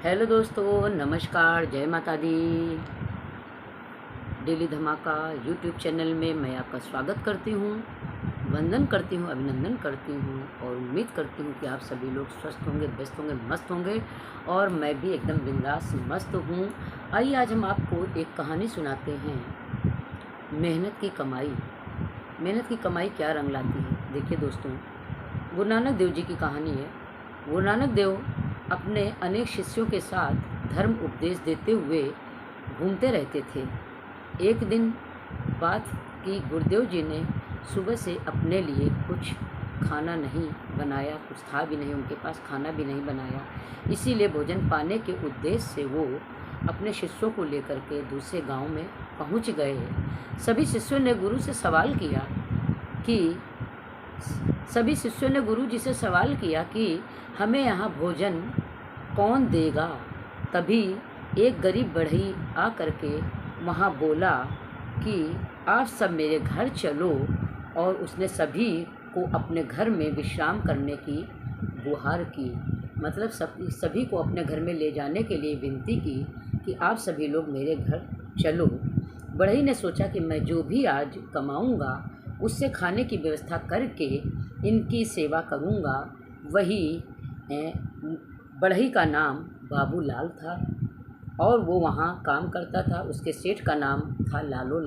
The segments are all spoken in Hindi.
हेलो दोस्तों, नमस्कार, जय माता दी। डेली धमाका यूट्यूब चैनल में मैं आपका स्वागत करती हूँ, वंदन करती हूँ, अभिनंदन करती हूँ और उम्मीद करती हूँ कि आप सभी लोग स्वस्थ होंगे, व्यस्त होंगे, मस्त होंगे और मैं भी एकदम बिंदास मस्त हूँ। आइए आज हम आपको एक कहानी सुनाते हैं, मेहनत की कमाई। मेहनत की कमाई क्या रंग लाती है। देखिए दोस्तों, गुरु नानक देव जी की कहानी है। गुरु नानक देव अपने अनेक शिष्यों के साथ धर्म उपदेश देते हुए घूमते रहते थे। एक दिन बात की, गुरुदेव जी ने सुबह से अपने लिए कुछ खाना नहीं बनाया, कुछ था भी नहीं उनके पास, खाना भी नहीं बनाया। इसीलिए भोजन पाने के उद्देश्य से वो अपने शिष्यों को लेकर के दूसरे गांव में पहुंच गए। सभी शिष्यों ने गुरु से सवाल किया कि सभी शिष्यों ने गुरु जी से सवाल किया कि हमें यहाँ भोजन कौन देगा। तभी एक गरीब बढ़ई आ करके वहाँ बोला कि आप सब मेरे घर चलो, और उसने सभी को अपने घर में विश्राम करने की गुहार की। मतलब सभी को अपने घर में ले जाने के लिए विनती की कि आप सभी लोग मेरे घर चलो। बढ़ई ने सोचा कि मैं जो भी आज कमाऊंगा उससे खाने की व्यवस्था करके इनकी सेवा करूंगा। वही बढ़ई का नाम बाबूलाल था और वो वहाँ काम करता था। उसके सेठ का नाम था लालो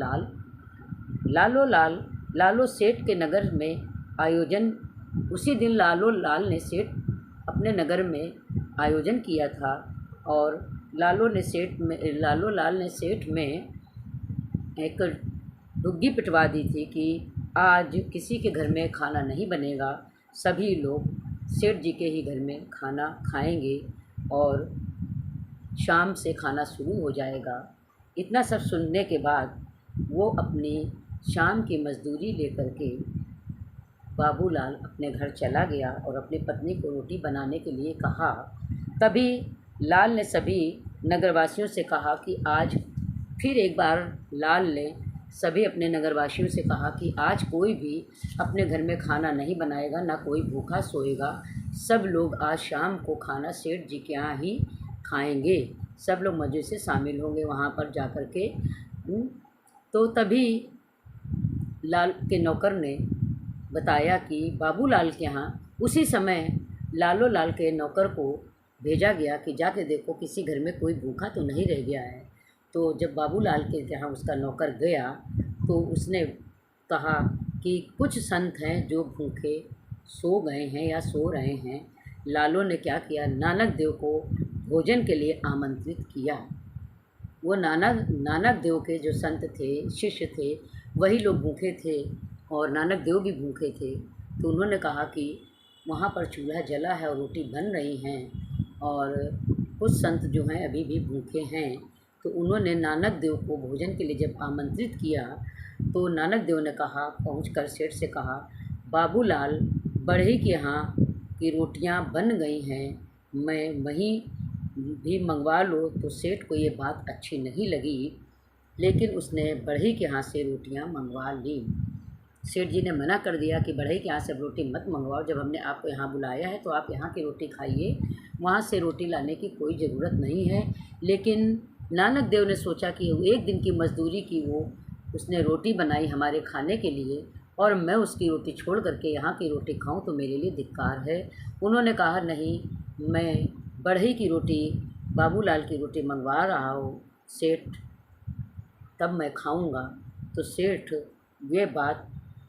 लाल। लालो सेठ के नगर में आयोजन, उसी दिन लालो लाल ने सेठ अपने नगर में आयोजन किया था और लालो लाल ने सेठ में एक डुग्गी पिटवा दी थी कि आज किसी के घर में खाना नहीं बनेगा, सभी लोग सेठ जी के ही घर में खाना खाएंगे और शाम से खाना शुरू हो जाएगा। इतना सब सुनने के बाद वो अपनी शाम की मजदूरी लेकर के बाबूलाल अपने घर चला गया और अपनी पत्नी को रोटी बनाने के लिए कहा। तभी लाल ने सभी नगरवासियों से कहा कि आज फिर एक बार लाल ने सभी अपने नगरवासियों से कहा कि आज कोई भी अपने घर में खाना नहीं बनाएगा, ना कोई भूखा सोएगा। सब लोग आज शाम को खाना सेठ जी के यहाँ ही खाएंगे। सब लोग मज़े से शामिल होंगे वहाँ पर जा कर के। तो तभी लाल के नौकर ने बताया कि बाबूलाल के यहाँ उसी समय लालो लाल के नौकर को भेजा गया कि जाके देखो किसी घर में कोई भूखा तो नहीं रह गया है। तो जब बाबूलाल के यहाँ उसका नौकर गया तो उसने कहा कि कुछ संत हैं जो भूखे सो गए हैं या सो रहे हैं। लालो ने क्या किया, नानक देव को भोजन के लिए आमंत्रित किया। वो नानक देव के जो संत थे, शिष्य थे, वही लोग भूखे थे और नानक देव भी भूखे थे। तो उन्होंने कहा कि वहाँ पर चूल्हा जला है और रोटी बन रही हैं और कुछ संत जो हैं अभी भी भूखे हैं। तो उन्होंने नानक देव को भोजन के लिए जब आमंत्रित किया तो नानक देव ने कहा, पहुंचकर सेठ से कहा, बाबूलाल बढ़ई के यहाँ की रोटियां बन गई हैं, मैं वहीं भी मंगवा लो। तो सेठ को ये बात अच्छी नहीं लगी, लेकिन उसने बढ़ई के यहाँ से रोटियां मंगवा ली। सेठ जी ने मना कर दिया कि बढ़ई के यहाँ से रोटी मत मंगवाओ, जब हमने आपको यहाँ बुलाया है तो आप यहाँ की रोटी खाइए, वहाँ से रोटी लाने की कोई ज़रूरत नहीं है। लेकिन नानक देव ने सोचा कि एक दिन की मजदूरी की उसने रोटी बनाई हमारे खाने के लिए और मैं उसकी रोटी छोड़ करके यहाँ की रोटी खाऊं तो मेरे लिए धिक्कार है। उन्होंने कहा, नहीं, मैं बढ़ई की रोटी, बाबूलाल की रोटी मंगवा रहा हूँ सेठ, तब मैं खाऊंगा। तो सेठ ये बात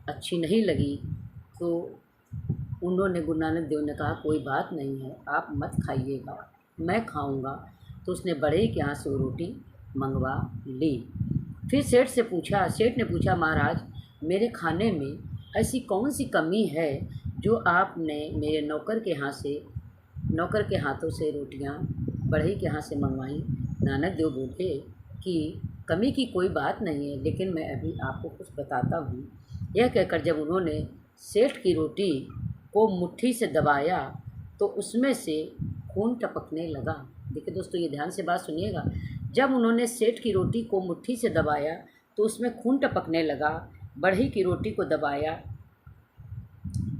अच्छी नहीं लगी तो उन्होंने, गुरु नानक देव ने कहा, कोई बात नहीं है, आप मत खाइएगा, मैं खाऊंगा। तो उसने बढ़ई के यहाँ से वो रोटी मंगवा ली। फिर सेठ ने पूछा, महाराज, मेरे खाने में ऐसी कौन सी कमी है जो आपने मेरे नौकर के हाथों से रोटियां बढ़ई के यहाँ से मंगवाई। नानक देव बोले कि कमी की कोई बात नहीं है, लेकिन मैं अभी आपको कुछ बताता हूँ। यह कहकर जब उन्होंने सेठ की रोटी को मुट्ठी से दबाया तो उसमें से खून टपकने लगा। देखिए दोस्तों, ये ध्यान से बात सुनिएगा। जब उन्होंने सेठ की रोटी को मुट्ठी से दबाया तो उसमें खून टपकने लगा। बढ़ई की रोटी को दबाया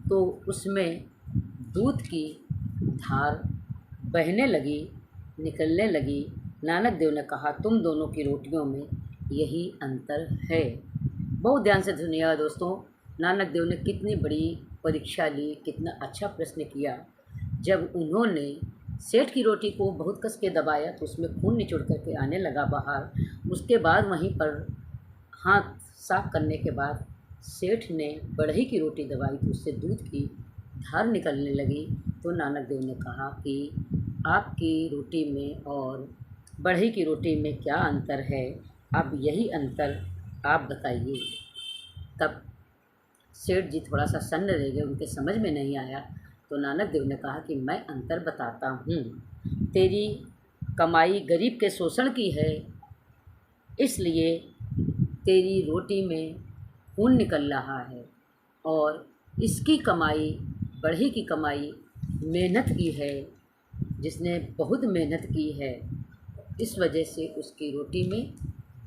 तो उसमें दूध की धार बहने लगी। निकलने लगी, नानक देव ने कहा, तुम दोनों की रोटियों में यही अंतर है। बहुत ध्यान से सुनिएगा दोस्तों, नानक देव ने कितनी बड़ी परीक्षा ली, कितना अच्छा प्रश्न किया। जब उन्होंने सेठ की रोटी को बहुत कस के दबाया तो उसमें खून निचुड़ करके आने लगा बाहर। उसके बाद वहीं पर हाथ साफ करने के बाद सेठ ने बढ़ई की रोटी दबाई तो उससे दूध की धार निकलने लगी। तो नानक देव ने कहा कि आपकी रोटी में और बढ़ई की रोटी में क्या अंतर है, अब यही अंतर आप बताइए। तब सेठ जी थोड़ा सा सन्न रह गए, उनके समझ में नहीं आया। तो नानक देव ने कहा कि मैं अंतर बताता हूँ। तेरी कमाई गरीब के शोषण की है, इसलिए तेरी रोटी में खून निकल रहा है, और इसकी कमाई, बढ़ई की कमाई मेहनत की है, जिसने बहुत मेहनत की है, इस वजह से उसकी रोटी में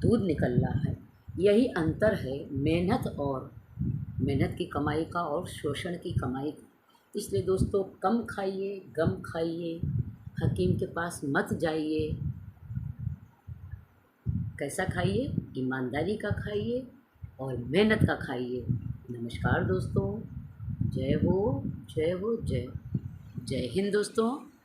दूध निकल रहा है। यही अंतर है मेहनत की कमाई का और शोषण की कमाई का। इसलिए दोस्तों, कम खाइए, गम खाइए, हकीम के पास मत जाइए। कैसा खाइए? ईमानदारी का खाइए और मेहनत का खाइए। नमस्कार दोस्तों, जय हो जय हो जय जय हिंद दोस्तों।